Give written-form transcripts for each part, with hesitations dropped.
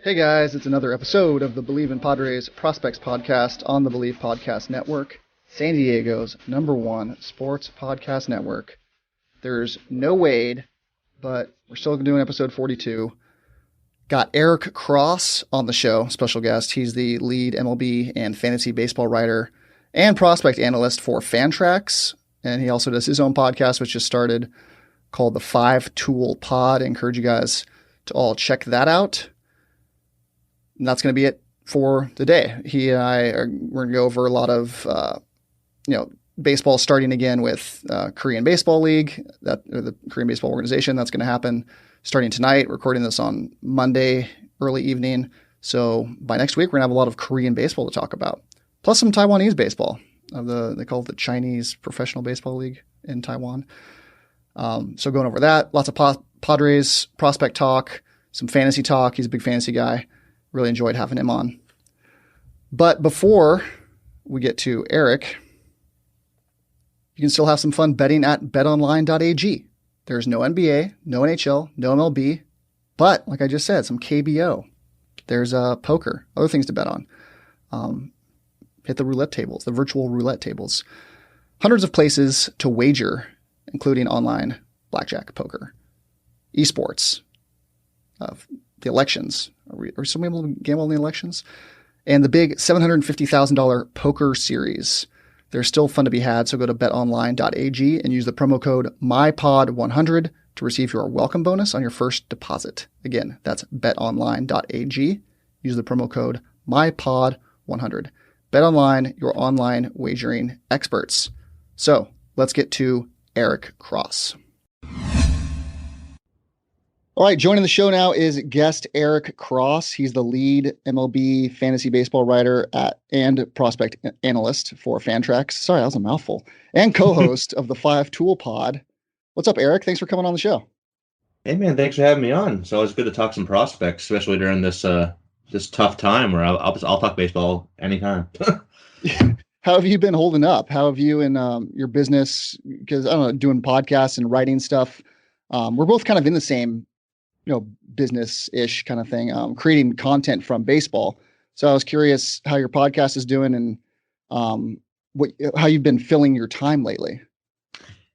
Hey guys, it's another episode of the Believe in Padres Prospects podcast on the Believe Podcast Network, San Diego's #1 sports podcast network. There's no Wade, but we're still doing episode 42. Got Eric Cross on the show, special guest. He's the lead MLB and fantasy baseball writer and prospect analyst for Fantrax, and he also does his own podcast, which just started, called the 5-Tool Pod. I encourage you guys to all check that out. And that's going to be it for the day. He and we're going to go over a lot of, baseball starting again with Korean Baseball League, the Korean Baseball Organization. That's going to happen starting tonight. We're recording this on Monday, early evening. So by next week, we're going to have a lot of Korean baseball to talk about, plus some Taiwanese baseball. They call it the Chinese Professional Baseball League in Taiwan. So going over that, lots of Padres prospect talk, some fantasy talk. He's a big fantasy guy. Really enjoyed having him on. But before we get to Eric, you can still have some fun betting at betonline.ag. There's no NBA, no NHL, no MLB, but like I just said, some KBO. There's poker, other things to bet on. Hit the roulette tables, the virtual roulette tables. Hundreds of places to wager, including online blackjack, poker, esports, the elections. Are some able to gamble in the elections? And the big $750,000 poker series. They're still fun to be had, so go to betonline.ag and use the promo code MYPOD100 to receive your welcome bonus on your first deposit. Again, that's betonline.ag. Use the promo code MYPOD100. BetOnline, your online wagering experts. So let's get to Eric Cross. All right, joining the show now is guest Eric Cross. He's the lead MLB fantasy baseball writer and prospect analyst for Fantrax. Sorry, that was a mouthful. And co-host of the 5-Tool Pod. What's up, Eric? Thanks for coming on the show. Hey, man, thanks for having me on. It's always good to talk some prospects, especially during this tough time where I'll talk baseball anytime. How have you been holding up? How have you and your business, because I don't know, doing podcasts and writing stuff, we're both kind of in the same business-ish kind of thing, creating content from baseball. So I was curious how your podcast is doing and how you've been filling your time lately.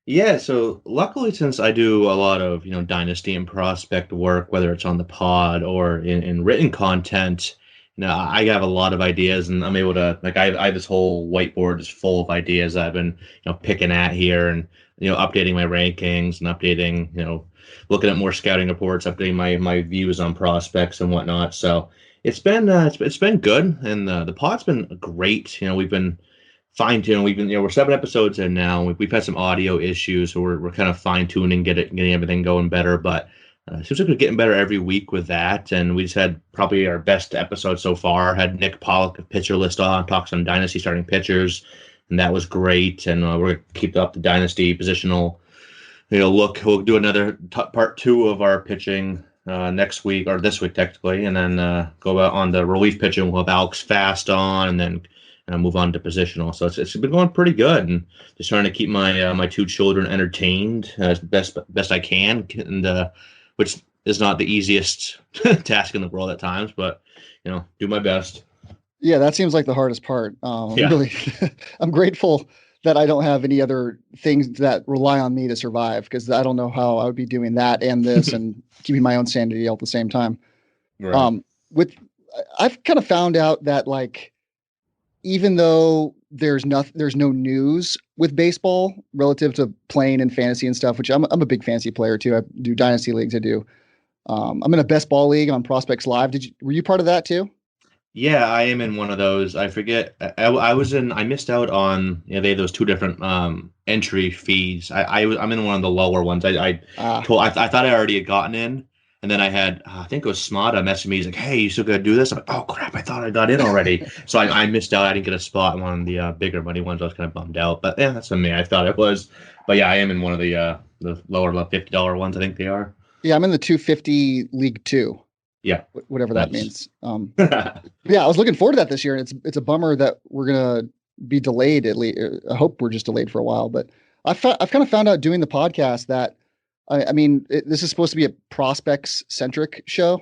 Yeah, so luckily, since I do a lot of dynasty and prospect work, whether it's on the pod or in written content, I have a lot of ideas, and I'm able to I have this whole whiteboard just full of ideas that I've been picking at here, and updating my rankings and updating looking at more scouting reports, updating my views on prospects and whatnot. So it's been good, and the pod's been great. We've been fine-tuning. We're 7 episodes in now. We've had some audio issues, so we're kind of fine-tuning, getting everything going better. But it seems like we're getting better every week with that. And we just had probably our best episode so far. Had Nick Pollock of Pitcher List on, talks on dynasty starting pitchers, and that was great. And we're going to keep up the dynasty positional look. We'll do another part 2 of our pitching next week, or this week technically, and then go out on the relief pitching. We'll have Alex Fast on, and then move on to positional. So it's been going pretty good, and just trying to keep my 2 children entertained as best I can, and which is not the easiest task in the world at times, but do my best. Yeah, that seems like the hardest part. Yeah. Really, I'm grateful that I don't have any other things that rely on me to survive, because I don't know how I would be doing that and this and keeping my own sanity all at the same time. Right. I've kind of found out that even though there's no news with baseball relative to playing in fantasy and stuff, which I'm a big fantasy player too. I do dynasty leagues. I'm in a best ball league on Prospects Live. Were you part of that too? Yeah, I am in one of those. I forget. I missed out on, they have those 2 different entry fees. I'm in one of the lower ones. I thought I already had gotten in, and then I had, I think it was Smada messaging me. He's like, "Hey, you still gonna do this?" I'm like, "Oh crap, I thought I got in already." So I missed out. I didn't get a spot in one of the bigger money ones. I was kind of bummed out, but yeah, that's on me. I thought it was, but yeah, I am in one of the lower $50 ones. I think they are. Yeah, I'm in the 250 League 2. Yeah, whatever that means. Yeah, I was looking forward to that this year, and it's a bummer that we're gonna be delayed. At least I hope we're just delayed for a while. But I've kind of found out doing the podcast that this is supposed to be a prospects centric show,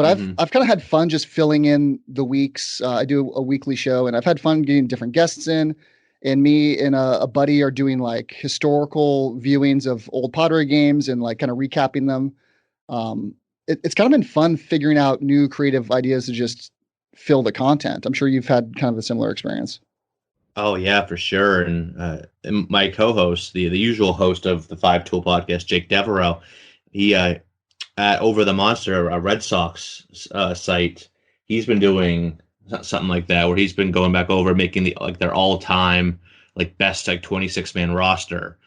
But I've kind of had fun just filling in the weeks. I do a weekly show, and I've had fun getting different guests in. And me and a buddy are doing like historical viewings of old Padre games and like kind of recapping them. It's kind of been fun figuring out new creative ideas to just fill the content. I'm sure you've had kind of a similar experience. Oh yeah, for sure. And my co-host, the usual host of the Five Tool Podcast, Jake Devereaux, he at Over the Monster, a Red Sox site, he's been doing something like that where he's been going back over making their all-time like best like 26-man roster.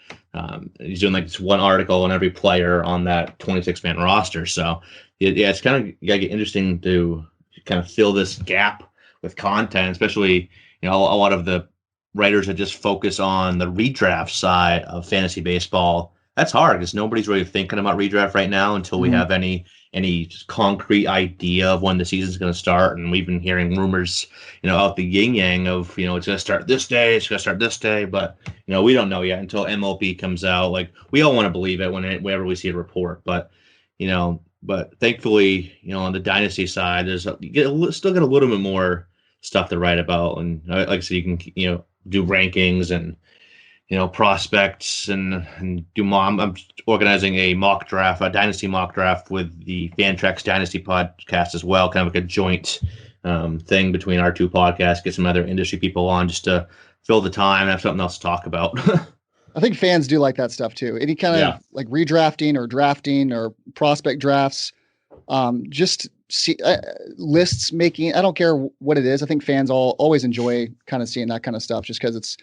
He's doing like this one article on every player on that 26-man roster. So yeah, it's kind of interesting to kind of fill this gap with content, especially a lot of the writers that just focus on the redraft side of fantasy baseball. That's hard because nobody's really thinking about redraft right now until we have any just concrete idea of when the season's going to start. And we've been hearing rumors, out the yin yang of, it's going to start this day, it's going to start this day, but we don't know yet until MLB comes out. Like we all want to believe it whenever we see a report, but thankfully, on the dynasty side, still get a little bit more stuff to write about. And like I said, you can, do rankings and, prospects and I'm organizing a mock draft, a dynasty mock draft with the Fantrax Dynasty podcast as well, kind of like a joint thing between our two podcasts, get some other industry people on just to fill the time and have something else to talk about. I think fans do like that stuff too. Any kind of like redrafting or drafting or prospect drafts, just see lists making, I don't care what it is. I think fans always enjoy kind of seeing that kind of stuff just because it's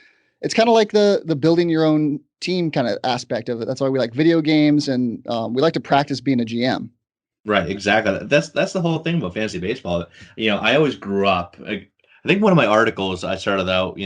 kind of like the building your own team kind of aspect of it. That's why we like video games and we like to practice being a GM. Right, exactly. That's the whole thing about fantasy baseball. I always grew up. I think one of my articles I started out,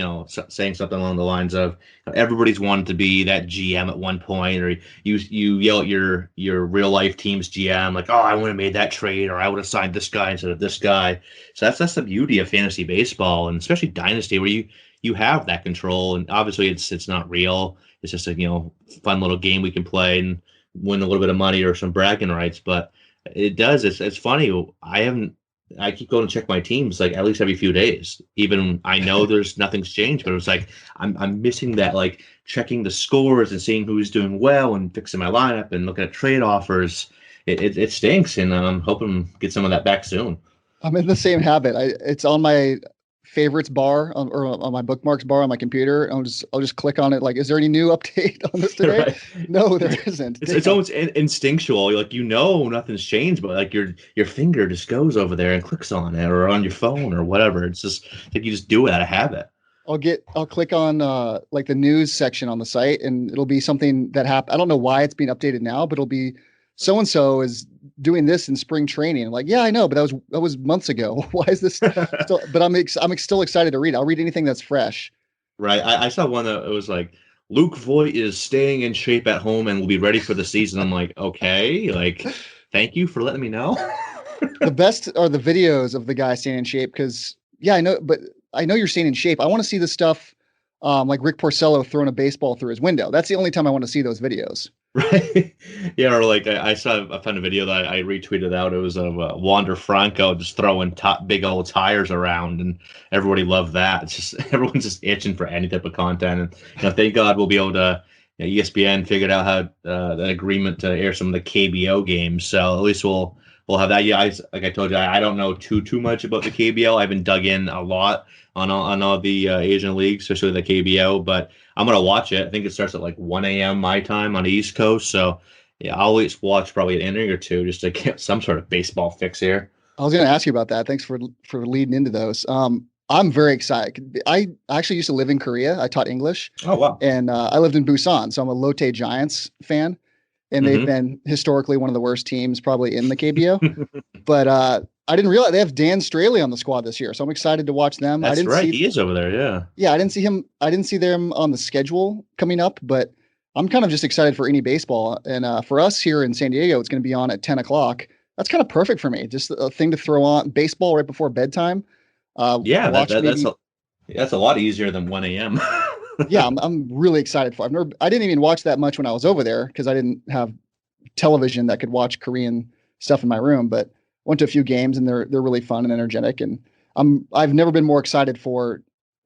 saying something along the lines of everybody's wanted to be that GM at one point, or you yell at your real life team's GM like, oh, I would have made that trade, or I would have signed this guy instead of this guy. So that's the beauty of fantasy baseball, and especially dynasty, where you have that control, and obviously it's not real. It's just a fun little game we can play and win a little bit of money or some bragging rights. But it's funny. I keep going to check my teams like at least every few days. Even I know nothing's changed, but it was like I'm missing that, like checking the scores and seeing who's doing well and fixing my lineup and looking at trade offers. It stinks, and I'm hoping to get some of that back soon. I'm in the same habit. It's on my favorites bar or on my bookmarks bar on my computer. I'll just click on it. Like, is there any new update on this today? Right. No, there isn't. It's almost instinctual. Like, nothing's changed, but like your finger just goes over there and clicks on it, or on your phone or whatever. It's just like you just do it out of habit. I'll click on like the news section on the site, and it'll be something that happened. I don't know why it's being updated now, but it'll be so-and-so is doing this in spring training. I'm like, yeah, I know, but that was months ago. Why is this still? But I'm still excited to read it. I'll read anything that's fresh. Right. I saw one that it was like, Luke Voigt is staying in shape at home and will be ready for the season. I'm like, okay, like, thank you for letting me know. The best are the videos of the guy staying in shape because, yeah, I know you're staying in shape. I want to see the stuff like Rick Porcello throwing a baseball through his window. That's the only time I want to see those videos. Right. Yeah, or like I found a video that I retweeted out. It was of Wander Franco just throwing big old tires around, and everybody loved that. It's just everyone's just itching for any type of content, and thank God we'll be able to. ESPN figured out how the agreement to air some of the KBO games, so at least we'll have that. Yeah, like I told you, I don't know too much about the KBO. I haven't dug in a lot on all the Asian leagues, especially the KBO, but I'm going to watch it. I think it starts at like 1 a.m. my time on the East Coast. So yeah, I'll always watch probably an inning or two just to get some sort of baseball fix here. I was going to ask you about that. Thanks for leading into those. I'm very excited. I actually used to live in Korea. I taught English. Oh, wow. And I lived in Busan. So I'm a Lotte Giants fan. And they've been historically one of the worst teams probably in the KBO. But I didn't realize they have Dan Straley on the squad this year. So I'm excited to watch them. That's right. He is over there. Yeah. Yeah. I didn't see them on the schedule coming up, but I'm kind of just excited for any baseball. And for us here in San Diego, it's going to be on at 10 o'clock. That's kind of perfect for me. Just a thing to throw on baseball right before bedtime. Yeah. That's a lot easier than 1 a.m. Yeah, I'm really excited for it. I didn't even watch that much when I was over there because I didn't have television that could watch Korean stuff in my room. But went to a few games, and they're really fun and energetic. And I've never been more excited for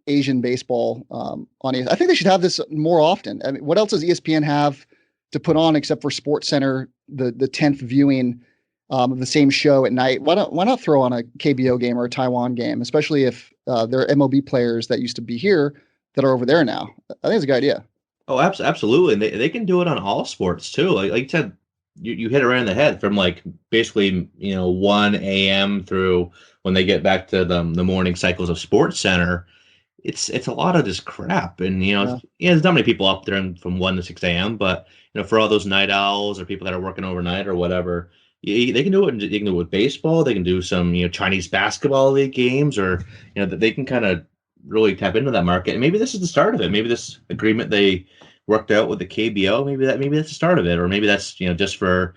Asian baseball on ESPN. I think they should have this more often. I mean, what else does ESPN have to put on except for Sports Center, the 10th viewing of the same show at night? Why not throw on a KBO game or a Taiwan game, especially if there are MLB players that used to be here that are over there now? I think it's a good idea. Oh, absolutely. And they can do it on all sports too. Like you said, you hit it right in the head from like basically, 1 a.m. through when they get back to the morning cycles of Sports Center. It's a lot of this crap. And, there's not many people up there from 1 to 6 a.m. But, for all those night owls or people that are working overnight or whatever, they can do it. They can do it with baseball. They can do some, Chinese basketball league games, or, that they can kind of really tap into that market. And maybe this is the start of it. Maybe this agreement they worked out with the KBO, maybe that's the start of it. Or maybe that's, just for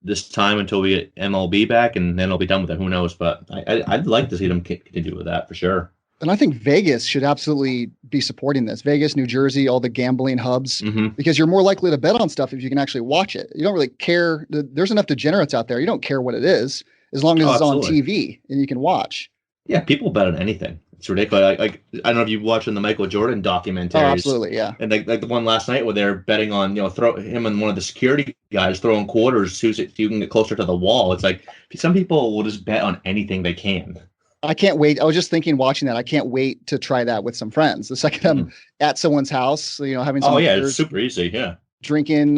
this time until we get MLB back, and then it'll be done with it. Who knows? But I'd like to see them continue with that for sure. And I think Vegas should absolutely be supporting this. Vegas, New Jersey, all the gambling hubs, because you're more likely to bet on stuff if you can actually watch it. You don't really care. There's enough degenerates out there. You don't care what it is as long as it's on TV and you can watch. Yeah, people bet on anything. It's ridiculous. Like I don't know if you've watched the Michael Jordan documentaries. Oh, absolutely, yeah. And like the one last night where they're betting on, throw him and one of the security guys throwing quarters so you can get closer to the wall. It's like some people will just bet on anything they can. I can't wait. I was just thinking watching that. I can't wait to try that with some friends. The second I'm at someone's house, having some beers, it's super easy. Yeah. Drinking,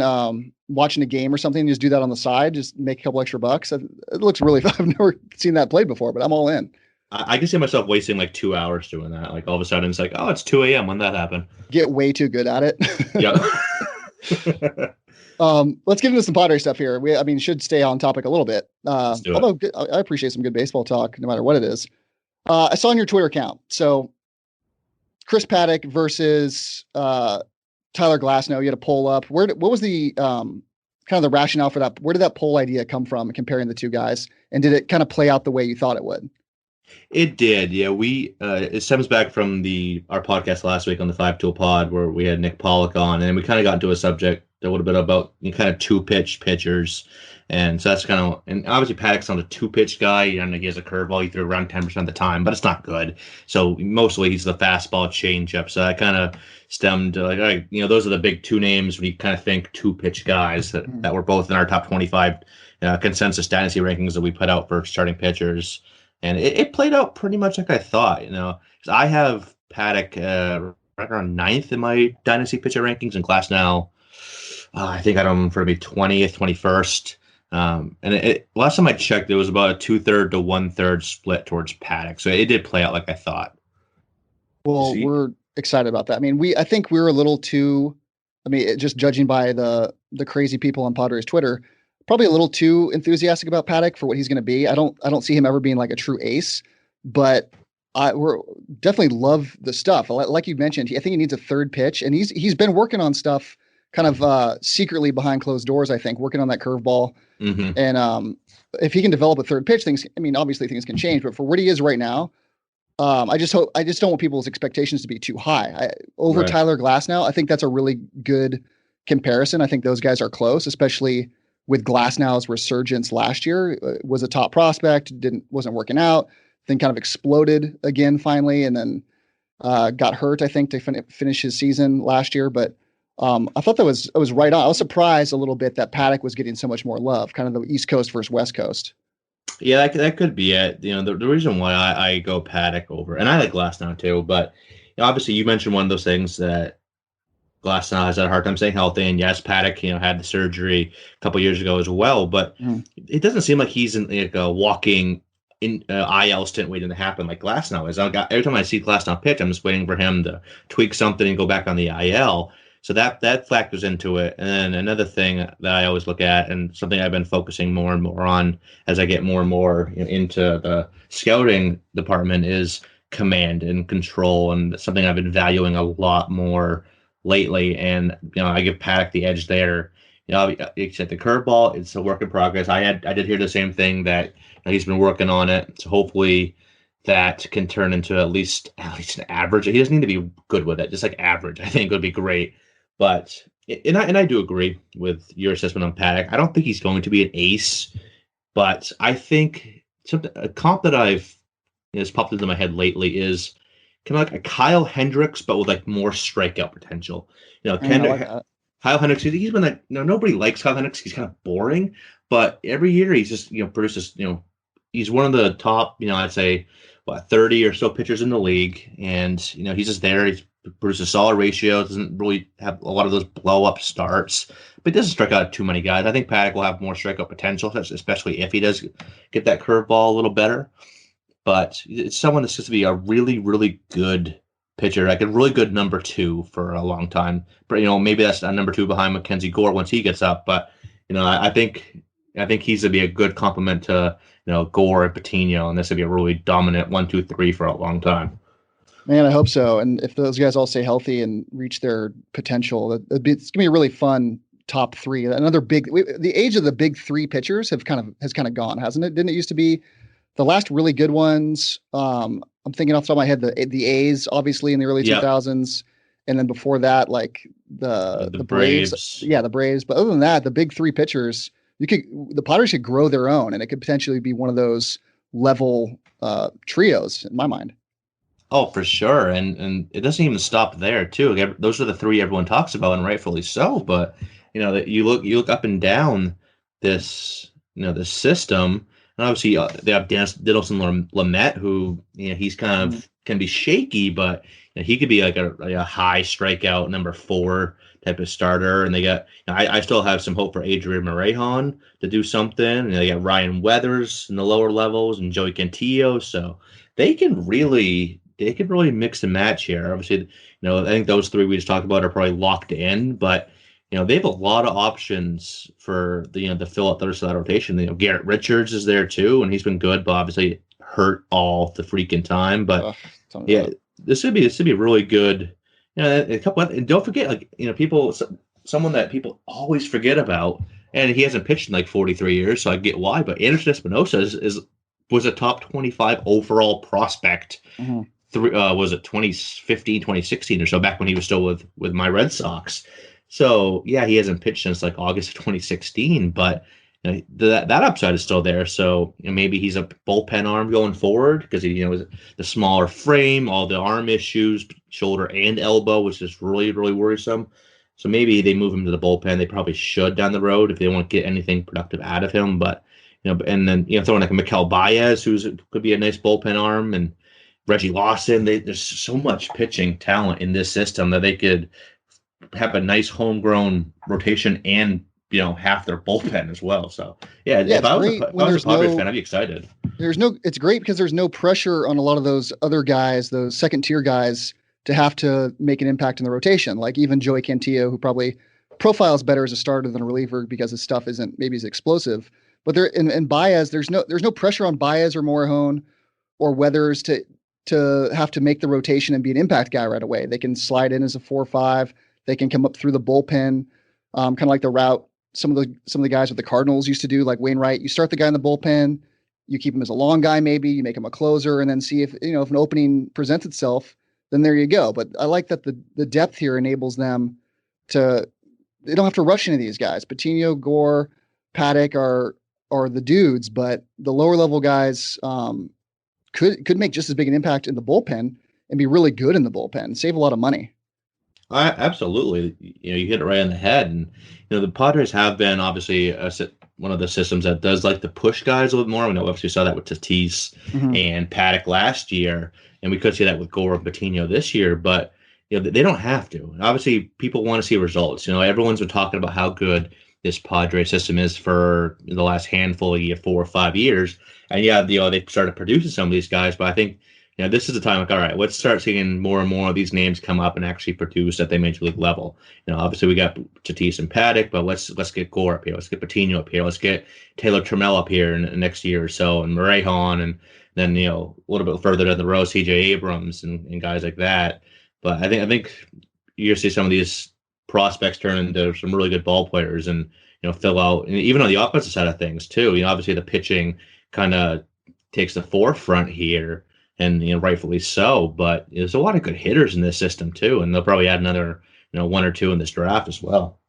watching a game or something, just do that on the side, just make a couple extra bucks. It looks really fun. I've never seen that played before, but I'm all in. I can see myself wasting like 2 hours doing that. Like all of a sudden it's like, oh, it's 2 a.m. When that happened. Get way too good at it. Yeah. Let's get into some Padres stuff here. Should stay on topic a little bit. Although I appreciate some good baseball talk, no matter what it is. I saw on your Twitter account. So Chris Paddock versus Tyler Glasnow. You had a poll up. What was the kind of the rationale for that? Where did that poll idea come from, comparing the two guys? And did it kind of play out the way you thought it would? It did, yeah. It stems back from our podcast last week on the 5-Tool Pod, where we had Nick Pollock on, and we kind of got into a subject a little bit about kind of two-pitch pitchers, and so that's kind of, and obviously Paddock's not a two-pitch guy. He has a curveball he threw around 10% of the time, but it's not good. So mostly he's the fastball changeup. So that kind of stemmed like, all right, those are the big two names when you kind of think two-pitch guys that were both in our top 25 consensus dynasty rankings that we put out for starting pitchers. And it played out pretty much like I thought, because I have Paddock right around 9th in my dynasty pitcher rankings, and Glasnow, I think I had him for maybe 20th, 21st. And last time I checked, it was about a 2/3 to 1/3 split towards Paddock. So it did play out like I thought. Well, we're excited about that. I think we were a little too, just judging by the crazy people on Padres Twitter, probably a little too enthusiastic about Paddock for what he's going to be. I don't see him ever being like a true ace, but we're definitely love the stuff. Like you mentioned, I think he needs a third pitch, and he's been working on stuff kind of secretly behind closed doors. I think working on that curveball, and if he can develop a third pitch, obviously things can change. But for what he is right now, I just don't want people's expectations to be too high. Over Tyler Glasnow, I think that's a really good comparison. I think those guys are close, especially with Glasnow's resurgence last year. Was a top prospect, wasn't working out, then kind of exploded again finally, and then got hurt, I think, to finish his season last year. But I thought it was right on. I was surprised a little bit that Paddock was getting so much more love, kind of the East Coast versus West Coast. Yeah, that could be it. The reason why I go Paddock over, and I like Glasnow too, but obviously you mentioned one of those things that Glasnow has had a hard time staying healthy, and yes, Paddock, had the surgery a couple years ago as well, but it doesn't seem like he's in like a walking IL stint waiting to happen like Glasnow is. Every time I see Glasnow pitch, I'm just waiting for him to tweak something and go back on the IL. So that factors into it. And then another thing that I always look at, and something I've been focusing more and more on as I get more and more into the scouting department, is command and control, and something I've been valuing a lot more lately. And I give Paddock the edge there. Except the curveball, it's a work in progress. I did hear the same thing, that he's been working on it. So hopefully that can turn into at least an average. He doesn't need to be good with it, just like average, I think would be great. But and I do agree with your assessment on Paddock. I don't think he's going to be an ace, but I think a comp that has popped into my head lately is kind of like a Kyle Hendricks, but with like more strikeout potential. I like that. Kyle Hendricks, he's been like, nobody likes Kyle Hendricks. He's kind of boring, but every year he's just, produces, he's one of the top, I'd say, 30 or so pitchers in the league. And, he's just there. He's produces solid ratio, doesn't really have a lot of those blow up starts, but doesn't strike out too many guys. I think Paddock will have more strikeout potential, especially if he does get that curveball a little better. But it's someone that's just to be a really, really good pitcher, like a really good number two for a long time. But maybe that's a number two behind Mackenzie Gore once he gets up. But I think he's gonna be a good complement to Gore and Patino, and this would be a really dominant 1, 2, 3 for a long time. Man, I hope so. And if those guys all stay healthy and reach their potential, it's going to be a really fun top three. Another the age of the big three pitchers has kind of gone, hasn't it? Didn't it used to be the last really good ones? I'm thinking off the top of my head, the A's, obviously in the early 2000s. And then before that, like the Braves. Yeah, the Braves. But other than that, the big three pitchers, the Padres could grow their own, and it could potentially be one of those level trios in my mind. Oh, for sure, and it doesn't even stop there too. Those are the three everyone talks about, and rightfully so. But that you look up and down this this system, and obviously they have Dinelson Lamet, who he's kind of can be shaky, but he could be like a high strikeout number 4 type of starter. And they got I still have some hope for Adrian Morejon to do something. And they got Ryan Weathers in the lower levels and Joey Cantillo, so they can really mix and match here. Obviously, I think those three we just talked about are probably locked in, but they have a lot of options for to fill out the rest of that rotation. Garrett Richards is there too, and he's been good, but obviously hurt all the freaking time. But this would be really good. A couple, and don't forget, someone that people always forget about, and he hasn't pitched in like 43 years, so I get why. But Anderson Espinosa was a top 25 overall prospect. Mm-hmm. Was it 2015, 2016 or so, back when he was still with my Red Sox. So yeah, he hasn't pitched since like August of 2016, but that upside is still there. So maybe he's a bullpen arm going forward because he the smaller frame, all the arm issues, shoulder and elbow, which is really, really worrisome. So maybe they move him to the bullpen. They probably should down the road if they want to get anything productive out of him. But and then throwing like a Miguel Baez, could be a nice bullpen arm, and Reggie Lawson. There's so much pitching talent in this system that they could have a nice homegrown rotation and half their bullpen as well. So if I was a Padres fan, I'd be excited. It's great because there's no pressure on a lot of those other guys, those second tier guys, to have to make an impact in the rotation. Like even Joey Cantillo, who probably profiles better as a starter than a reliever because his stuff isn't maybe as explosive. But in Baez, there's no pressure on Baez or Morejon or Weathers to have to make the rotation and be an impact guy right away. They can slide in as a 4-5. They can come up through the bullpen, kind of like the route some of the guys with the Cardinals used to do, like Wainwright. You start the guy in the bullpen, you keep him as a long guy, maybe you make him a closer, and then see if an opening presents itself. Then there you go. But I like that the depth here enables them to. They don't have to rush into these guys. Patino, Gore, Paddock are the dudes, but the lower level guys could make just as big an impact in the bullpen and be really good in the bullpen and save a lot of money. Absolutely. You hit it right on the head. And, the Padres have been obviously one of the systems that does like to push guys a little bit more. We obviously saw that with Tatis and Paddock last year, and we could see that with Gore and Patino this year, but, they don't have to. Obviously, people want to see results. Everyone's been talking about how good this Padre system is for the last handful of 4 or 5 years. And they started producing some of these guys, but I think, this is the time, like, all right, let's start seeing more and more of these names come up and actually produce at the major league level. Obviously we got Tatis and Paddock, but let's get Gore up here. Let's get Patino up here. Let's get Taylor Trammell up here in the next year or so, and Morejon, and then, a little bit further down the road, CJ Abrams and guys like that. But I think you're going to see some of these prospects turn into some really good ball players and, fill out, and even on the offensive side of things too. Obviously the pitching kind of takes the forefront here, and rightfully so. But there's a lot of good hitters in this system too, and they'll probably add another 1 or 2 in this draft as well.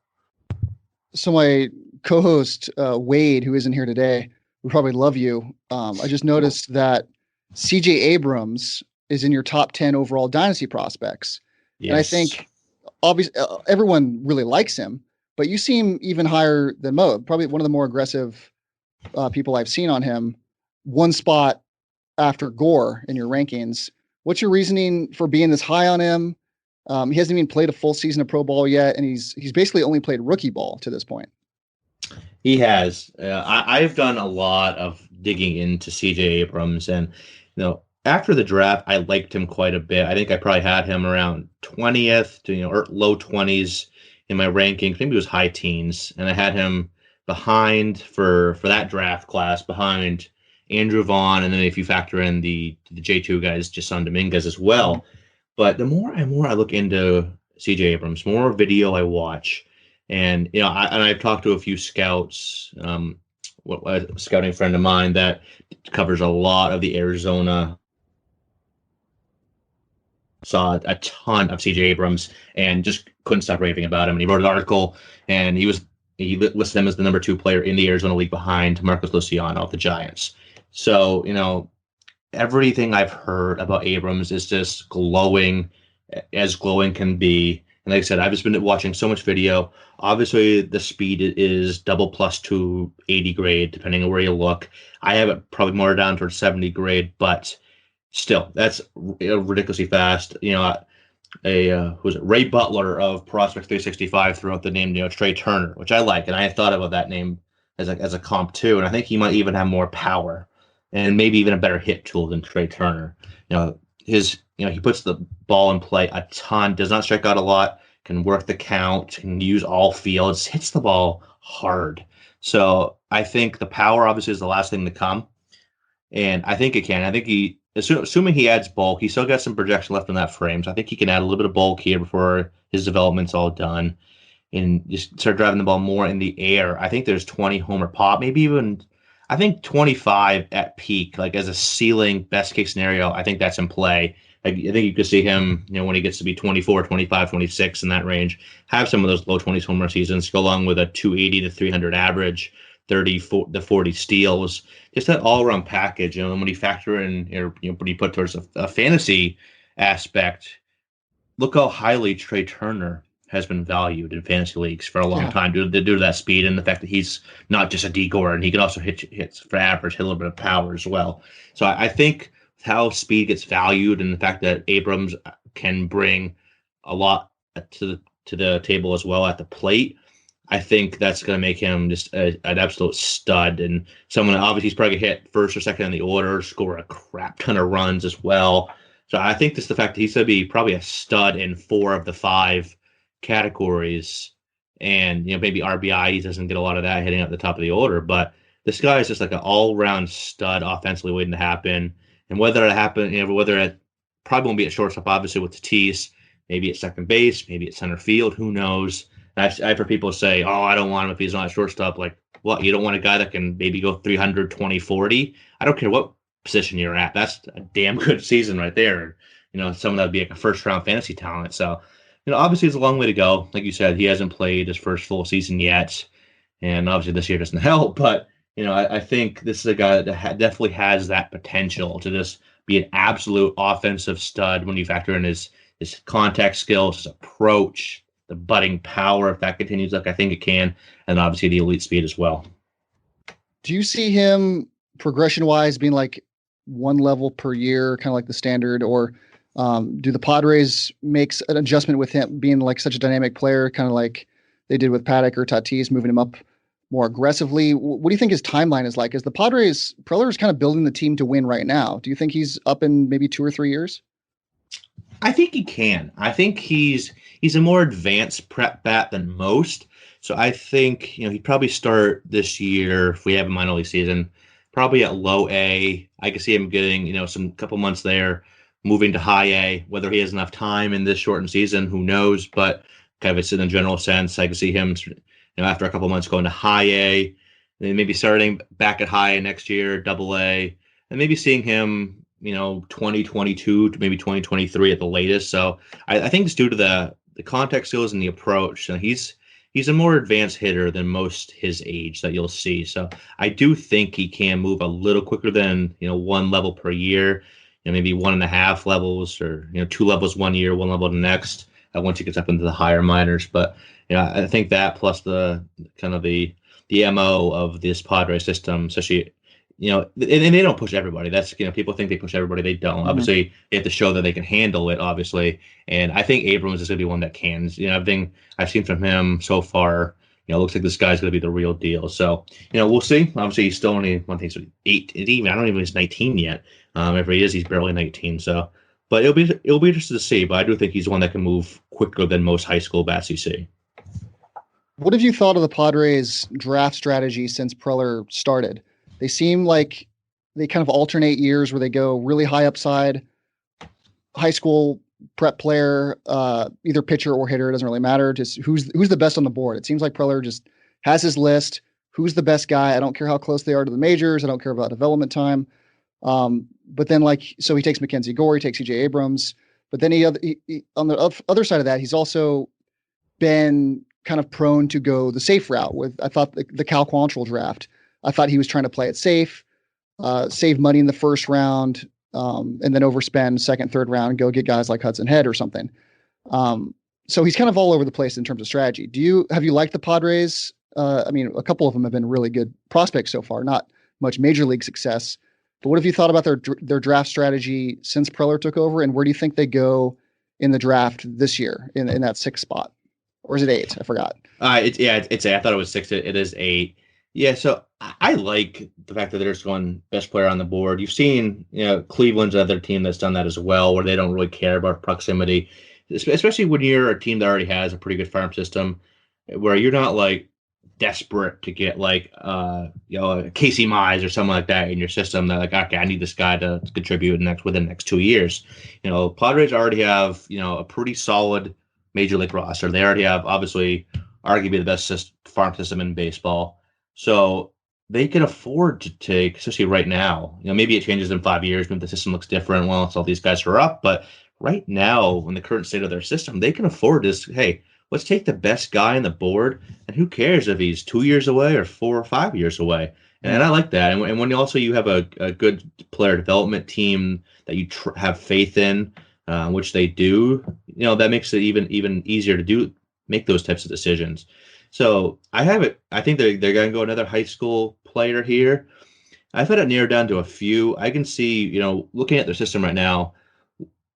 So my co-host Wade, who isn't here today, would probably love you. I just noticed that CJ Abrams is in your top 10 overall dynasty prospects. And I Yes. think obviously everyone really likes him, but you seem even higher than Mo. Probably one of the more aggressive people I've seen on him. One spot after Gore in your rankings. What's your reasoning for being this high on him? He hasn't even played a full season of pro ball yet, and he's basically only played rookie ball to this point. He has. I've done a lot of digging into CJ Abrams, and after the draft, I liked him quite a bit. I think I probably had him around 20th to or low 20s in my rankings. Maybe it was high teens, and I had him behind for that draft class behind Andrew Vaughn, and then if you factor in the J2 guys, Jason Dominguez as well. But the more I look into CJ Abrams, more video I watch, and I've talked to a few scouts, a scouting friend of mine that covers a lot of the Arizona. Saw a ton of CJ Abrams and just couldn't stop raving about him. And he wrote an article, and he listed him as the number 2 player in the Arizona League behind Marcus Luciano of the Giants. So everything I've heard about Abrams is just glowing, as glowing can be. And like I said, I've just been watching so much video. Obviously, the speed is double plus 280 grade, depending on where you look. I have it probably more down towards 70 grade, but still, that's ridiculously fast. Who's it? Ray Butler of Prospect 365 threw out the name, Trey Turner, which I like, and I had thought about that name as a comp too. And I think he might even have more power and maybe even a better hit tool than Trey Turner. He puts the ball in play a ton, does not strike out a lot, can work the count, can use all fields, hits the ball hard. So I think the power obviously is the last thing to come. And I think it can. I think assuming he adds bulk, he still got some projection left in that frame. So I think he can add a little bit of bulk here before his development's all done and just start driving the ball more in the air. I think there's 20 homer pop, maybe even, I think 25 at peak, like as a ceiling, best case scenario. I think that's in play. I think you could see him, when he gets to be 24, 25, 26 in that range, have some of those low 20s homer seasons, go along with a 280 to 300 average, 30 to 40 steals, just that all-around package. And when you factor in, when you put towards a fantasy aspect, look how highly Trey Turner has been valued in fantasy leagues for a long time due to that speed and the fact that he's not just a D Gordon. He can also hits for average, hit a little bit of power as well. So I think how speed gets valued and the fact that Abrams can bring a lot to the table as well at the plate, I think that's going to make him just an absolute stud and someone that obviously he's probably going to hit first or second in the order, score a crap ton of runs as well. So I think just the fact that he's going to be probably a stud in 4 of the 5 categories, and maybe RBI, he doesn't get a lot of that hitting at the top of the order, but this guy is just like an all-round stud offensively waiting to happen. And whether it happen, whether it probably won't be at shortstop, obviously with Tatis, maybe at second base, maybe at center field, who knows? I've heard people say, "Oh, I don't want him if he's not at shortstop." Like, what? You don't want a guy that can maybe go 300, 20, 40? I don't care what position you're at. That's a damn good season right there. Someone that would be like a first-round fantasy talent. So, obviously it's a long way to go. Like you said, he hasn't played his first full season yet, and obviously this year doesn't help. But I think this is a guy that definitely has that potential to just be an absolute offensive stud when you factor in his contact skills, his approach, the butting power, if that continues like I think it can, and obviously the elite speed as well. Do you see him progression-wise being like one level per year, kind of like the standard, or do the Padres make an adjustment with him being like such a dynamic player, kind of like they did with Paddock or Tatis, moving him up more aggressively? What do you think his timeline is like? Is the Padres, Preller is kind of building the team to win right now. Do you think he's up in maybe 2 or 3 years? I think he can. I think he's a more advanced prep bat than most. So I think, he'd probably start this year if we have a minor league season, probably at low A. I could see him getting, some couple months there, moving to high A. Whether he has enough time in this shortened season, who knows? But kind of in a general sense, I could see him, after a couple months going to high A, and then maybe starting back at high A next year, double A, and maybe seeing him 2022 to maybe 2023 at the latest. So I think it's due to the contact skills and the approach. And he's he's a more advanced hitter than most his age that you'll see. So I do think he can move a little quicker than, one level per year, maybe 1.5 levels, or, 2 levels 1 year, 1 level the next, once he gets up into the higher minors. But I think that plus the kind of the MO of this Padre system, especially, and they don't push everybody. That's, people think they push everybody. They don't. Obviously, they have to show that they can handle it, obviously. And I think Abrams is going to be one that can. Everything I've seen from him so far, looks like this guy's going to be the real deal. So, we'll see. Obviously, he's still only, I think, 8. Even I don't even think he's 19 yet. If he is, he's barely 19. So, but it'll be interesting to see. But I do think he's one that can move quicker than most high school bats you see. What have you thought of the Padres' draft strategy since Preller started? They seem like they kind of alternate years where they go really high upside, high school prep player, either pitcher or hitter. It doesn't really matter. Just who's the best on the board. It seems like Preller just has his list. Who's the best guy? I don't care how close they are to the majors. I don't care about development time. But then so he takes Mackenzie Gore, he takes CJ Abrams, but then he on the other side of that, he's also been kind of prone to go the safe route with, I thought, the Cal Quantrill draft. I thought he was trying to play it safe, save money in the first round, and then overspend second, third round, go get guys like Hudson Head or something. So he's kind of all over the place in terms of strategy. Have you liked the Padres? A couple of them have been really good prospects so far, not much major league success. But what have you thought about their draft strategy since Preller took over, and where do you think they go in the draft this year in that 6th spot? Or is it 8? I forgot. It's 8. I thought it was 6. It is 8. Yeah, so I like the fact that they're just going best player on the board. You've seen, Cleveland's another team that's done that as well, where they don't really care about proximity, especially when you're a team that already has a pretty good farm system, where you're not like desperate to get Casey Mize or someone like that in your system. That like, okay, I need this guy to contribute within the next 2 years. Padres already have a pretty solid major league roster. They already have, obviously, arguably the best farm system in baseball. So they can afford to take, especially right now, maybe it changes in 5 years, maybe the system looks different once all these guys are up. But right now, in the current state of their system, they can afford this. Hey, let's take the best guy on the board, and who cares if he's 2 years away or 4 or 5 years away? And I like that. And when you have a good player development team that you have faith in, which they do, that makes it even easier to make those types of decisions. So I think they're going to go another high school player here. I've had it narrowed down to a few. I can see, looking at their system right now,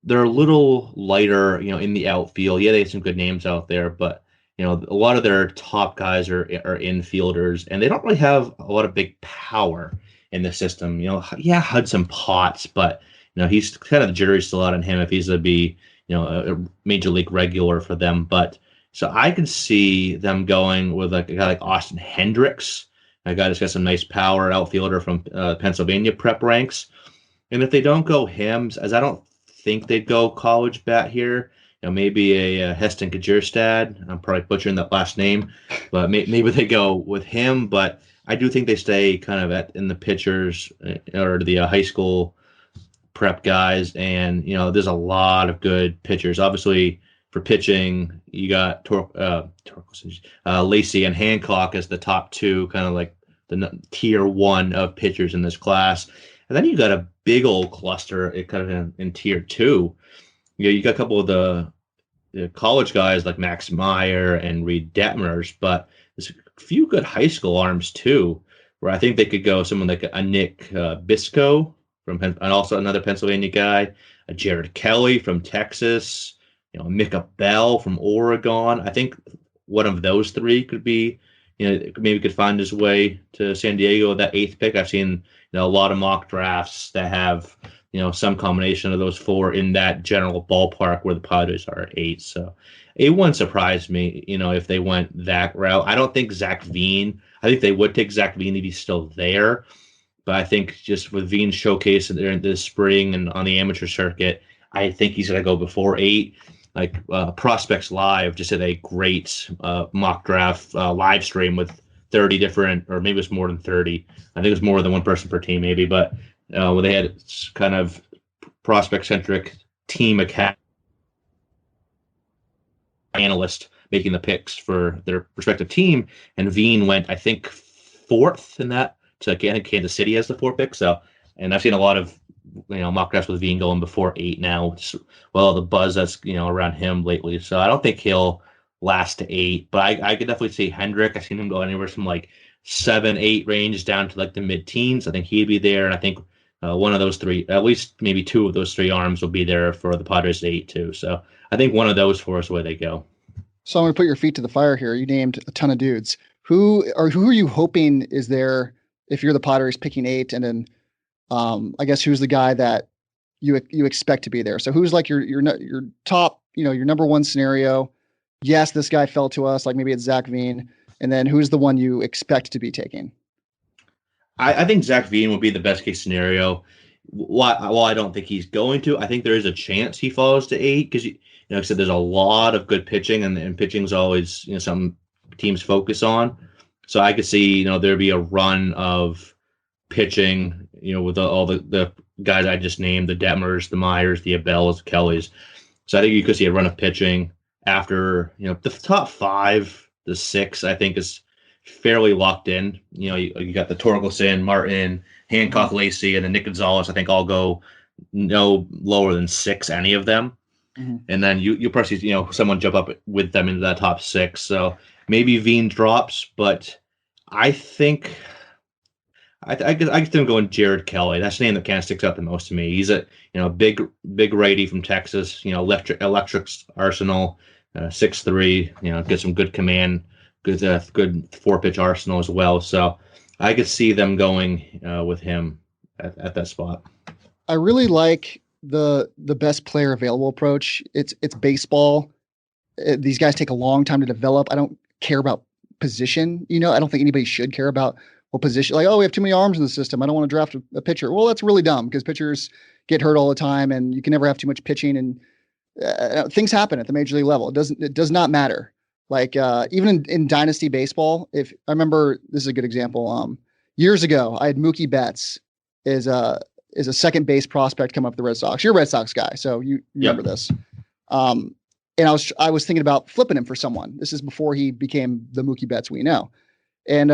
they're a little lighter, in the outfield. Yeah, they have some good names out there, but a lot of their top guys are infielders, and they don't really have a lot of big power in the system. Yeah, Hudson Potts, but he's kind of the jury's still out on him if he's going to be, a major league regular for them. But so I could see them going with like a guy like Austin Hendricks, a guy that's got some nice power, outfielder from Pennsylvania prep ranks. And if they don't go him, as I don't think they'd go college bat here, maybe a Heston Kjerstad. I'm probably butchering that last name, but maybe they go with him. But I do think they stay kind of in the pitchers or the high school prep guys. And, there's a lot of good pitchers. Obviously, for pitching, you got Lacey and Hancock as the top 2, kind of like the tier 1 of pitchers in this class. And then you got a big old cluster kind of in tier 2. You got a couple of the college guys like Max Meyer and Reed Detmers, but there's a few good high school arms too, where I think they could go someone like a Nick Bisco and also another Pennsylvania guy, a Jared Kelly from Texas, Micah Bell from Oregon. I think one of those 3 could be, maybe could find his way to San Diego with that 8th pick. I've seen a lot of mock drafts that have some combination of those 4 in that general ballpark where the Padres are at 8. So it wouldn't surprise me, if they went that route. I don't think Zach Veen. I think they would take Zach Veen if he's still there. But I think just with Veen's showcase in this spring and on the amateur circuit, I think he's going to go before 8. Like Prospects Live just did a great mock draft live stream with 30 different, or maybe it's more than 30. I think it was more than one person per team, maybe. But when they had kind of prospect-centric team academy analyst making the picks for their respective team, and Veen went, I think, fourth in that to Kansas City as the fourth pick. So, and I've seen a lot of mock drafts with Veen going before 8 now. Well, the buzz that's around him lately. So I don't think he'll last to 8, but I could definitely see Hendrick. I've seen him go anywhere from like 7, 8 range down to like the mid-teens. I think he'd be there, and I think one of those three, at least maybe 2 of those 3 arms will be there for the Padres at 8 too. So I think one of those 4 is the way they go. So I'm going to put your feet to the fire here. You named a ton of dudes. Who are you hoping is there if you're the Padres picking 8, and then I guess who's the guy that you expect to be there? So who's like your top, your number one scenario? Yes, this guy fell to us. Like maybe it's Zach Veen, and then who's the one you expect to be taking? I think Zach Veen would be the best case scenario. While I don't think he's going to, I think there is a chance he falls to 8 because like I said, there's a lot of good pitching, and pitching's always something teams focus on. So I could see there'd be a run of pitching, with all the guys I just named, the Detmers, the Myers, the Abels, the Kellys. So I think you could see a run of pitching after the top 5, the 6, I think is fairly locked in. You got the Torkelson, Martin, Hancock, Lacey, and then Nick Gonzalez. I think all go no lower than 6, any of them. Mm-hmm. And then you'll probably see someone jump up with them into that top 6. So maybe Veen drops, but I think I could still go in Jared Kelly. That's the name that kind of sticks out the most to me. He's a big righty from Texas. Electric arsenal, 6'3". Get some good command, good 4-pitch arsenal as well. So I could see them going with him at that spot. I really like the best player available approach. It's baseball. These guys take a long time to develop. I don't care about position. I don't think anybody should care about what position. Like, oh, we have too many arms in the system, I don't want to draft a pitcher. Well, that's really dumb because pitchers get hurt all the time, and you can never have too much pitching, and things happen at the major league level. It does not matter. Like even in dynasty baseball, if I remember, this is a good example. Years ago, I had Mookie Betts is a second base prospect come up with the Red Sox. You're a Red Sox guy, so you remember this. And I was thinking about flipping him for someone. This is before he became the Mookie Betts we know. And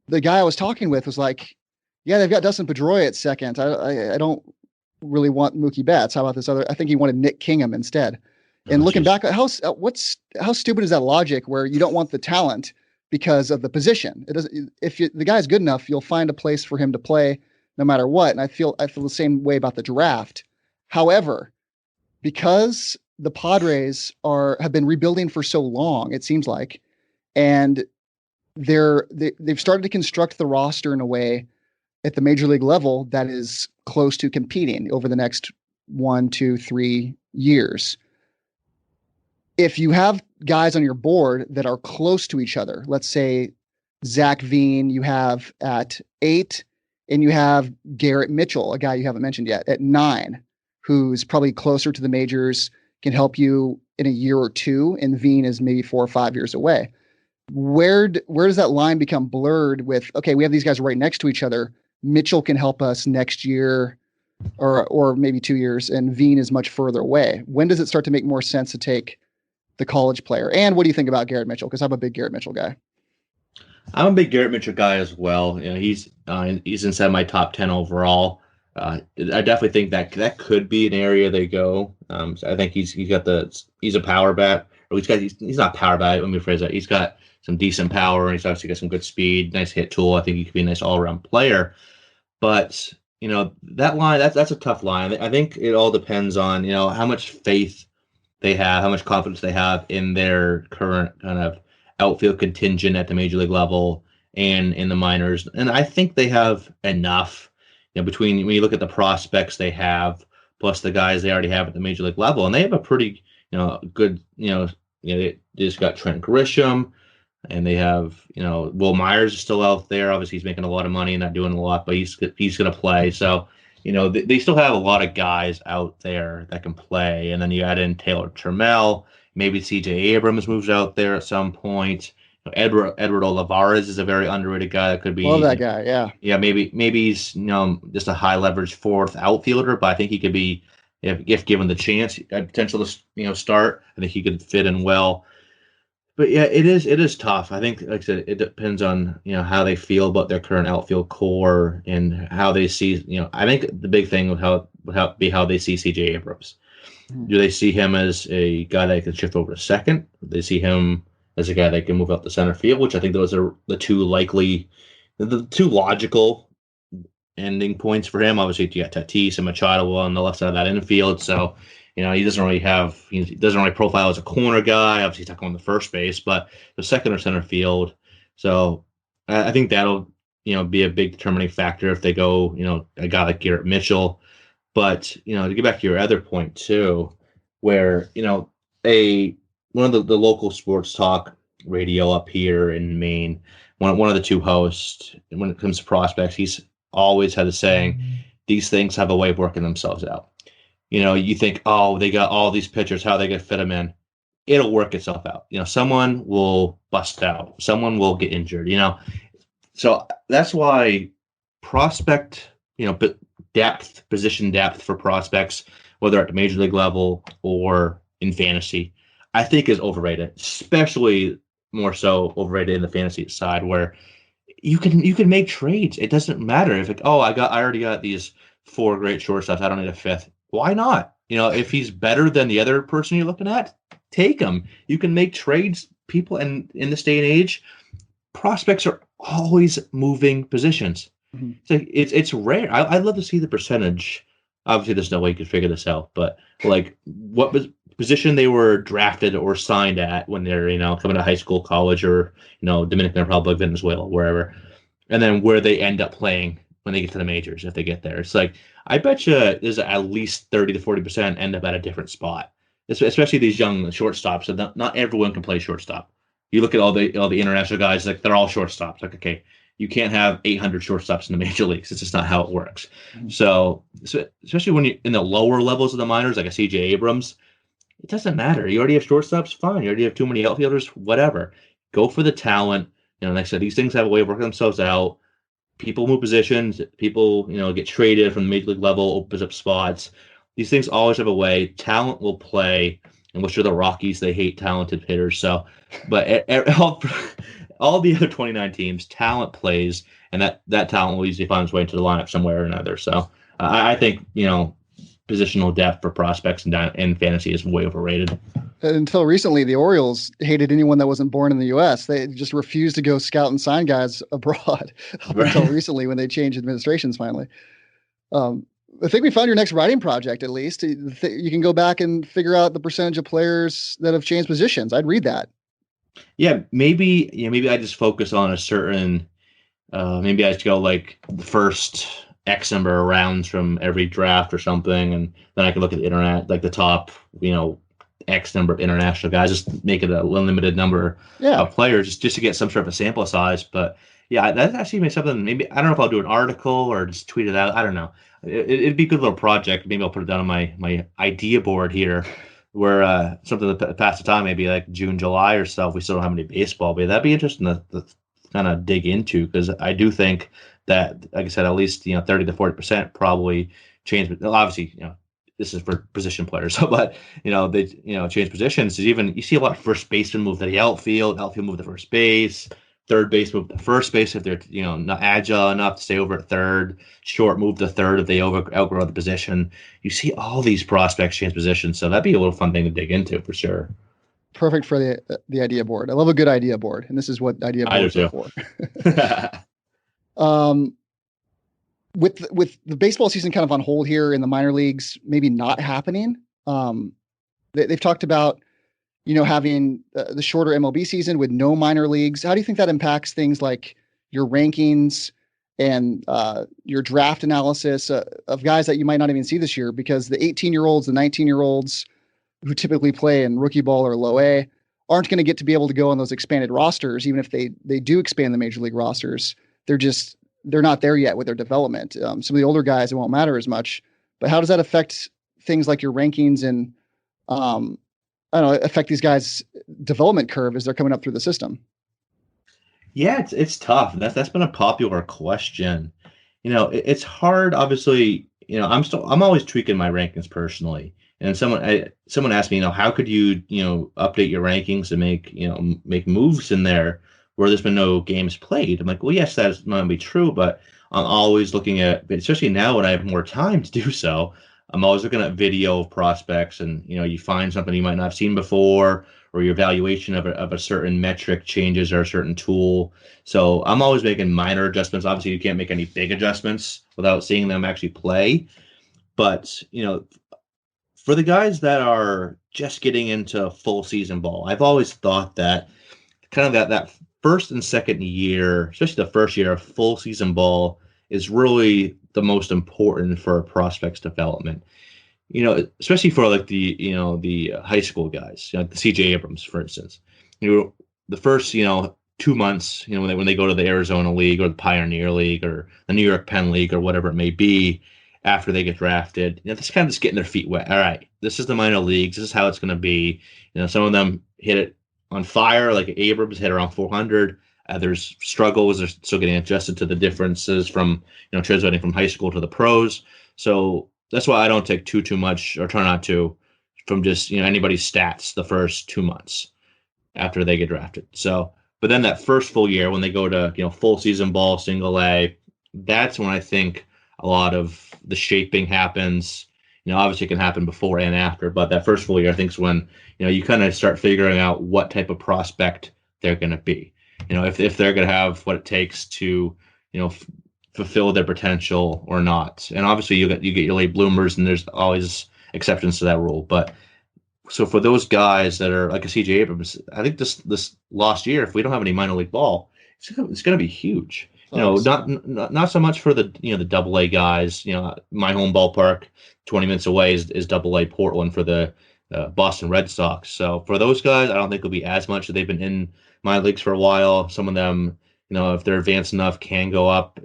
the guy I was talking with was like, "Yeah, they've got Dustin Pedroia at second. I don't really want Mookie Betts. How about this other? I think he wanted Nick Kingham instead." And looking back, how stupid is that logic where you don't want the talent because of the position? It doesn't. If the guy's good enough, you'll find a place for him to play no matter what. And I feel the same way about the draft. However, because the Padres have been rebuilding for so long, it seems like, and they've started to construct the roster in a way at the major league level that is close to competing over the next 1, 2, 3 years. If you have guys on your board that are close to each other, let's say Zach Veen you have at 8, and you have Garrett Mitchell, a guy you haven't mentioned yet, at 9, who's probably closer to the majors, can help you in a year or 2, and Veen is maybe 4 or 5 years away. Where does that line become blurred with, okay, we have these guys right next to each other. Mitchell can help us next year or maybe 2 years, and Veen is much further away. When does it start to make more sense to take the college player? And what do you think about Garrett Mitchell? Because I'm a big Garrett Mitchell guy. I'm a big Garrett Mitchell guy as well. He's inside my top 10 overall. I definitely think that could be an area they go. So I think he's a power bat, or he's not power bat. Let me rephrase that. He's got some decent power, and he's obviously got some good speed, nice hit tool. I think he could be a nice all-around player. But that line, that's a tough line. I think it all depends on how much faith they have, how much confidence they have in their current kind of outfield contingent at the major league level and in the minors. And I think they have enough, between when you look at the prospects they have plus the guys they already have at the major league level, and they have a pretty good they just got Trent Grisham, and they have Will Myers is still out there. Obviously he's making a lot of money and not doing a lot, but he's going to play. So they still have a lot of guys out there that can play. And then you add in Taylor Trammell, maybe CJ Abrams moves out there at some point. Edward Olivares is a very underrated guy that could be. Love that guy, yeah. Yeah, maybe he's just a high leverage fourth outfielder, but I think he could be if given the chance, potential to start. I think he could fit in well. But yeah, it is tough. I think, like I said, it depends on how they feel about their current outfield core and how they see. I think the big thing would be how they see CJ Abrams. Mhm. Do they see him as a guy that can shift over to second? Do they see him as a guy that can move up the center field? Which I think those are the two logical ending points for him. Obviously, you got Tatis and Machado on the left side of that infield, so he doesn't really profile as a corner guy. Obviously, he's not going to first base, but the second or center field. So I think that'll be a big determining factor if they go a guy like Garrett Mitchell. But to get back to your other point too, where a one of the local sports talk radio up here in Maine, one of the two hosts, when it comes to prospects, he's always had a saying, these things have a way of working themselves out. You think, oh, they got all these pitchers, how are they going to fit them in? It'll work itself out. Someone will bust out. Someone will get injured, So that's why prospect, position depth for prospects, whether at the major league level or in fantasy, I think is overrated, especially more so overrated in the fantasy side where you can make trades. It doesn't matter if I already got these 4 great shortstops. I don't need a 5th. Why not? If he's better than the other person you're looking at, take him. You can make trades. People in this day and age, prospects are always moving positions. Mm-hmm. It's rare. I'd love to see the percentage. Obviously, there's no way you could figure this out, but like what position they were drafted or signed at when they're coming to high school, college, or Dominican Republic, Venezuela, wherever, and then where they end up playing when they get to the majors if they get there. It's like I bet you there's at least 30 to 40% end up at a different spot, especially these young shortstops. So not everyone can play shortstop. You look at all the international guys, like they're all shortstops. Like, okay, you can't have 800 shortstops in the major leagues. It's just not how it works. Mm-hmm. So especially when you're in the lower levels of the minors, like a CJ Abrams, it doesn't matter. You already have shortstops, fine. You already have too many outfielders, whatever. Go for the talent. Like I said, these things have a way of working themselves out. People move positions. People, get traded from the major league level, opens up spots. These things always have a way. Talent will play. And which are the Rockies? They hate talented hitters. So, but all the other 29 teams, talent plays, and that talent will usually find its way into the lineup somewhere or another. So, I think positional depth for prospects and fantasy is way overrated. Until recently, the Orioles hated anyone that wasn't born in the U.S. They just refused to go scout and sign guys abroad until recently when they changed administrations finally. I think we found your next writing project, at least. You can go back and figure out the percentage of players that have changed positions. I'd read that. Yeah, maybe I just focus on a certain maybe I just go like the first X number of rounds from every draft or something, and then I can look at the internet, like the top, X number of international guys, just make it a limited number of players just to get some sort of a sample size. But yeah, that actually makes something. Maybe I don't know if I'll do an article or just tweet it out. I don't know. It'd be a good little project. Maybe I'll put it down on my idea board here, where something to pass the time, maybe like June, July or so. If we still don't have any baseball, but that'd be interesting to kind of dig into, because I do think that, like I said, at least 30 to 40% probably change. Obviously, this is for position players, but they change positions. You see a lot of first basemen move to the outfield move to first base, third base move to first base if they're not agile enough to stay over at third, short move to third if they outgrow the position. You see all these prospects change positions, so that'd be a little fun thing to dig into for sure. Perfect for the idea board. I love a good idea board, and this is what idea boards are for. With the baseball season kind of on hold here in the minor leagues, maybe not happening. They've talked about having the shorter MLB season with no minor leagues. How do you think that impacts things like your rankings and your draft analysis of guys that you might not even see this year? Because the 18-year-olds, the 19-year-olds who typically play in rookie ball or low A aren't going to get to be able to go on those expanded rosters, even if they do expand the major league rosters. They're not there yet with their development. Some of the older guys, it won't matter as much. But how does that affect things like your rankings and affect these guys' development curve as they're coming up through the system? Yeah, it's tough. That's been a popular question. It's hard, obviously, I'm always tweaking my rankings personally. And someone asked me, how could you, update your rankings and make moves in there where there's been no games played? I'm like, well, yes, that's not gonna be true, but I'm always looking at, especially now when I have more time to do so, I'm always looking at video of prospects, and you find something you might not have seen before, or your evaluation of a certain metric changes or a certain tool. So I'm always making minor adjustments. Obviously, you can't make any big adjustments without seeing them actually play. But, for the guys that are just getting into full season ball, I've always thought that kind of that first and second year, especially the first year of full season ball, is really the most important for a prospect's development. Especially for like the high school guys, like the CJ Abrams, for instance. The first 2 months, when they go to the Arizona League or the Pioneer League or the New York Penn League or whatever it may be, after they get drafted, this kind of just getting their feet wet. All right, this is the minor leagues. This is how it's going to be. Some of them hit it on fire, like Abrams hit around 400. Others struggles. They're still getting adjusted to the differences from translating from high school to the pros. So that's why I don't take too much, or try not to, from just anybody's stats the first 2 months after they get drafted. So, but then that first full year when they go to full season ball, single A, that's when I think a lot of the shaping happens. Obviously it can happen before and after, but that first full year I think is when you kind of start figuring out what type of prospect they're going to be. If they're going to have what it takes to fulfill their potential or not. And obviously you get your late bloomers, and there's always exceptions to that rule. But so for those guys that are like a CJ Abrams, I think this last year, if we don't have any minor league ball, it's going to be huge. Not so much for the the double A guys. My home ballpark, 20 minutes away, is double A Portland for the Boston Red Sox. So for those guys, I don't think it'll be as much. They've been in minor leagues for a while. Some of them, if they're advanced enough, can go up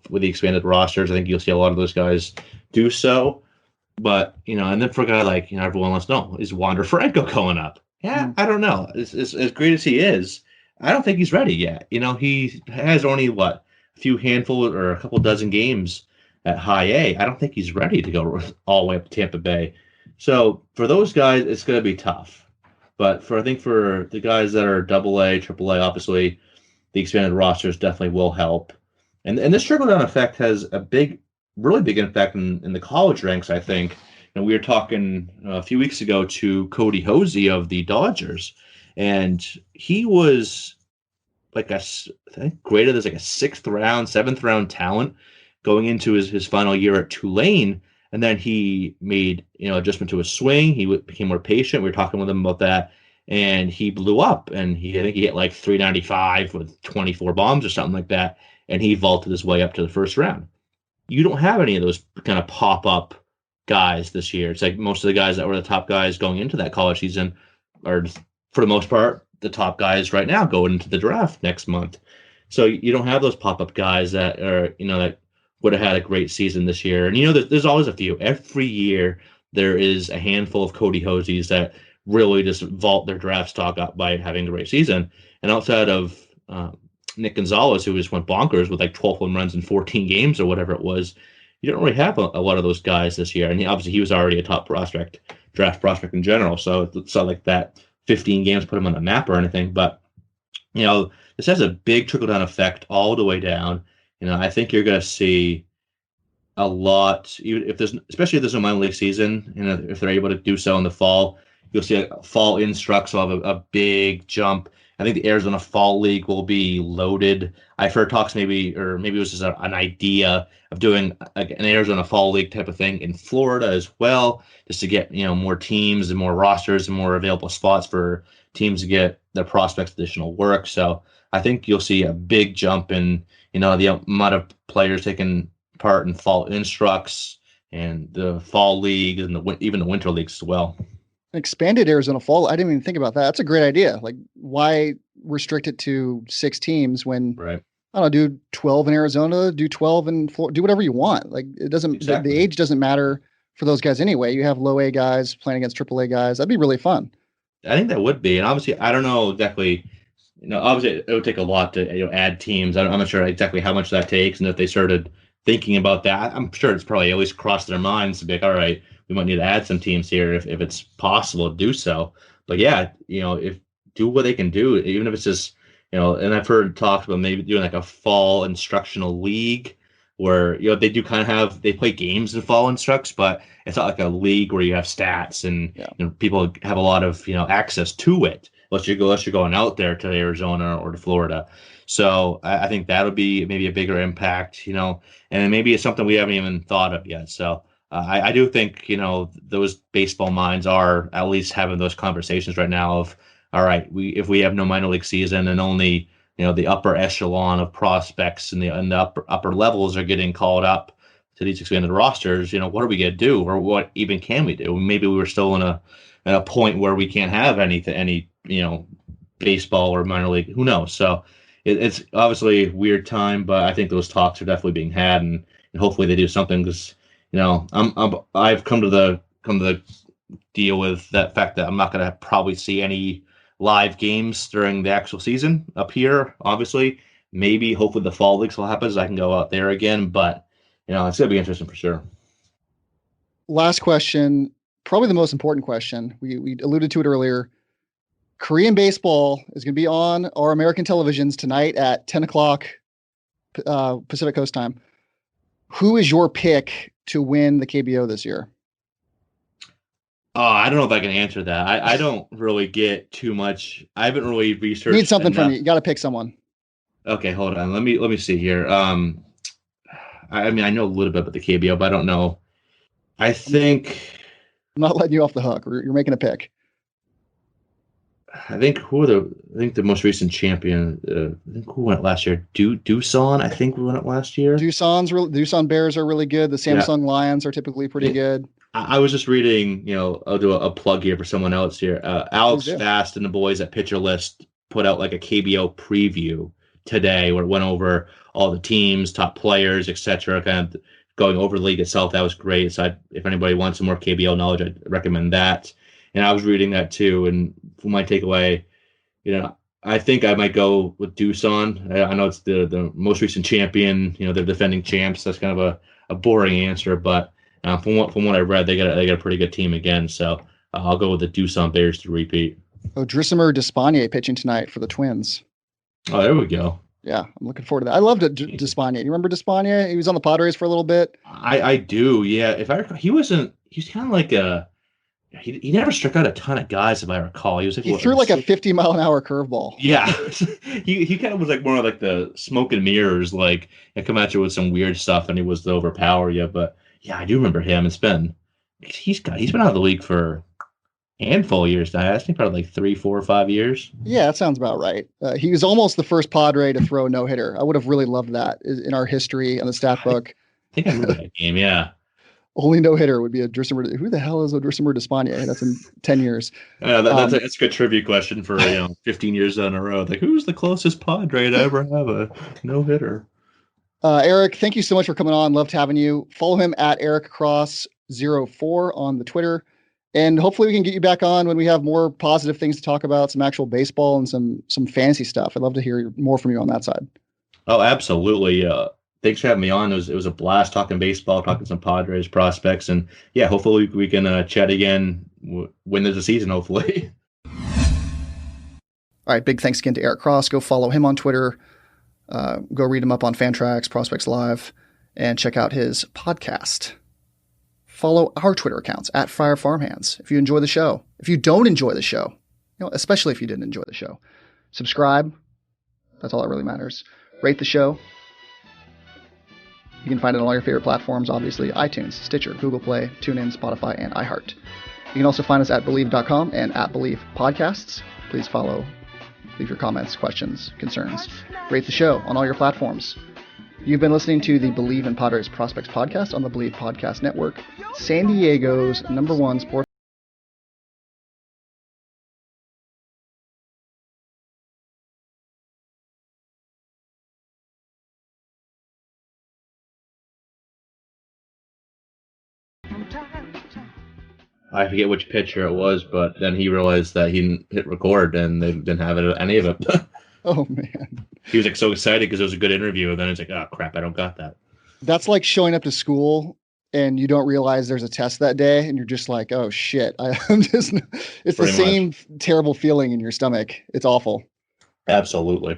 with the expanded rosters. I think you'll see a lot of those guys do so. But and then for a guy like everyone wants to know, is Wander Franco going up? Yeah, I don't know. As great as he is, I don't think he's ready yet. He has only a few handful or a couple dozen games at high A. I don't think he's ready to go all the way up to Tampa Bay. So for those guys, it's going to be tough. But I think for the guys that are double A, triple A, obviously the expanded rosters definitely will help. And this trickle down effect has a really big impact in the college ranks, I think. And we were talking a few weeks ago to Cody Hosey of the Dodgers, and he was I think graded as like a 6th round, 7th round talent going into his final year at Tulane. And then he made, adjustment to his swing. He became more patient. We were talking with him about that, and he blew up. And I think he hit like 395 with 24 bombs or something like that. And he vaulted his way up to the first round. You don't have any of those kind of pop-up guys this year. It's like most of the guys that were the top guys going into that college season are, for the most part, the top guys right now going into the draft next month. So you don't have those pop-up guys that are, that would have had a great season this year. And, there's always a few. Every year there is a handful of Cody Hoseys that really just vault their draft stock up by having a great season. And outside of Nick Gonzalez, who just went bonkers with like 12 home runs in 14 games or whatever it was, you don't really have a lot of those guys this year. And obviously he was already a top draft prospect in general. So it's not like that 15 games put him on the map or anything. But, this has a big trickle-down effect all the way down. I think you're going to see a lot, especially if there's a minor league season, if they're able to do so in the fall, you'll see a fall instructs will have a big jump. I think the Arizona Fall League will be loaded. I've heard talks maybe it was just an idea of doing an Arizona Fall League type of thing in Florida as well, just to get more teams and more rosters and more available spots for teams to get their prospects additional work. So I think you'll see a big jump in the amount of players taking part in fall instructs and the fall league and even the winter leagues as well. Expanded Arizona Fall. I didn't even think about that. That's a great idea. Like, why restrict it to 6 teams when, right? I don't know, do 12 in Arizona, do 12 in Florida, do whatever you want. Like, it doesn't, exactly. The age doesn't matter for those guys anyway. You have low A guys playing against triple A guys. That'd be really fun. I think that would be. And obviously, I don't know exactly, obviously it would take a lot to add teams. I'm not sure exactly how much that takes. And if they started thinking about that. I'm sure it's probably at least crossed their minds to be like, all right, we might need to add some teams here if it's possible to do so. But yeah, if do what they can do, even if it's just, and I've heard talks about maybe doing like a fall instructional league where, they do kind of they play games in fall instructs, but it's not like a league where you have stats and people have a lot of, access to it. Unless you're going out there to Arizona or to Florida. So I think that would be maybe a bigger impact, and maybe it's something we haven't even thought of yet. So I do think, those baseball minds are at least having those conversations right now of, all right, if we have no minor league season and only, the upper echelon of prospects and the upper levels are getting called up to these expanded rosters, what are we going to do, or what even can we do? Maybe we were still in a point where we can't have any baseball or minor league. Who knows? So it's obviously a weird time, but I think those talks are definitely being had, and hopefully they do something because I've come to the deal with that fact that I'm not going to probably see any live games during the actual season up here. Obviously, maybe hopefully the fall leagues will happen so I can go out there again, but it's going to be interesting for sure. Last question, probably the most important question. We alluded to it earlier. Korean baseball is going to be on our American televisions tonight at 10 o'clock Pacific Coast time. Who is your pick to win the KBO this year? Oh, I don't know if I can answer that. I don't really get too much. I haven't really researched. Need something enough from you. You got to pick someone. Okay, hold on. Let me see here. I mean, I know a little bit about the KBO, but I don't know. I think I'm not letting you off the hook. You're making a pick. I think the most recent champion. I think who won it last year? Doosan. I think won it last year. Doosan Bears are really good. The Samsung Lions are typically pretty good. I was just reading. I'll do a plug here for someone else here. Alex Fast and the boys at Pitcher List put out like a KBO preview today where it went over all the teams, top players, etc. Kind of going over the league itself. That was great. So if anybody wants some more KBO knowledge, I'd recommend that. And I was reading that too. And for my takeaway, I think I might go with Doosan. I know it's the most recent champion. They're defending champs. That's kind of a boring answer, but from what I read, they got a pretty good team again. So I'll go with the Doosan Bears to repeat. Oh, Drismer Despaigne pitching tonight for the Twins. Oh, there we go. Yeah, I'm looking forward to that. I loved Despaigne. You remember Despaigne? He was on the Padres for a little bit. I do. Yeah. If I recall, he was kind of like he never struck out a ton of guys, if I recall. He threw like a 50-mile-an-hour curveball. Yeah, he kind of was like more like the smoke and mirrors, like and come at you with some weird stuff, and he was to overpower you. But yeah, I do remember him. He's been out of the league for a handful of years now. I think probably like 3, 4, 5 years. Yeah, that sounds about right. He was almost the first Padre to throw a no-hitter. I would have really loved that in our history on the stat book. I think I remember that game. Yeah. Only no-hitter would be a Drismer. Who the hell is a Drismer Despaigne? That's in 10 years. That's a good trivia question for 15 years in a row. Like, who's the closest Padre to ever have a no-hitter? Eric, thank you so much for coming on. Loved having you. Follow him at EricCross04 on the Twitter. And hopefully we can get you back on when we have more positive things to talk about, some actual baseball and some fantasy stuff. I'd love to hear more from you on that side. Oh, absolutely. Thanks for having me on. It was a blast talking baseball, talking some Padres prospects, and yeah, hopefully we can chat again when there's a season. Hopefully. All right, big thanks again to Eric Cross. Go follow him on Twitter. Go read him up on Fantrax, Prospects Live, and check out his podcast. Follow our Twitter accounts at Friar Farmhands. If you enjoy the show, if you don't enjoy the show, especially if you didn't enjoy the show, subscribe. That's all that really matters. Rate the show. You can find it on all your favorite platforms, obviously, iTunes, Stitcher, Google Play, TuneIn, Spotify, and iHeart. You can also find us at Believe.com and at Believe Podcasts. Please follow, leave your comments, questions, concerns. Rate the show on all your platforms. You've been listening to the Believe in Padres Prospects podcast on the Believe Podcast Network, San Diego's #1 sports. I forget which pitcher it was, but then he realized that he didn't hit record and they didn't have any of it. Oh, man. He was like so excited because it was a good interview, and then it's like, oh, crap, I don't got that. That's like showing up to school and you don't realize there's a test that day, and you're just like, oh shit. I'm just, it's the Pretty much. same terrible feeling in your stomach. It's awful. Absolutely.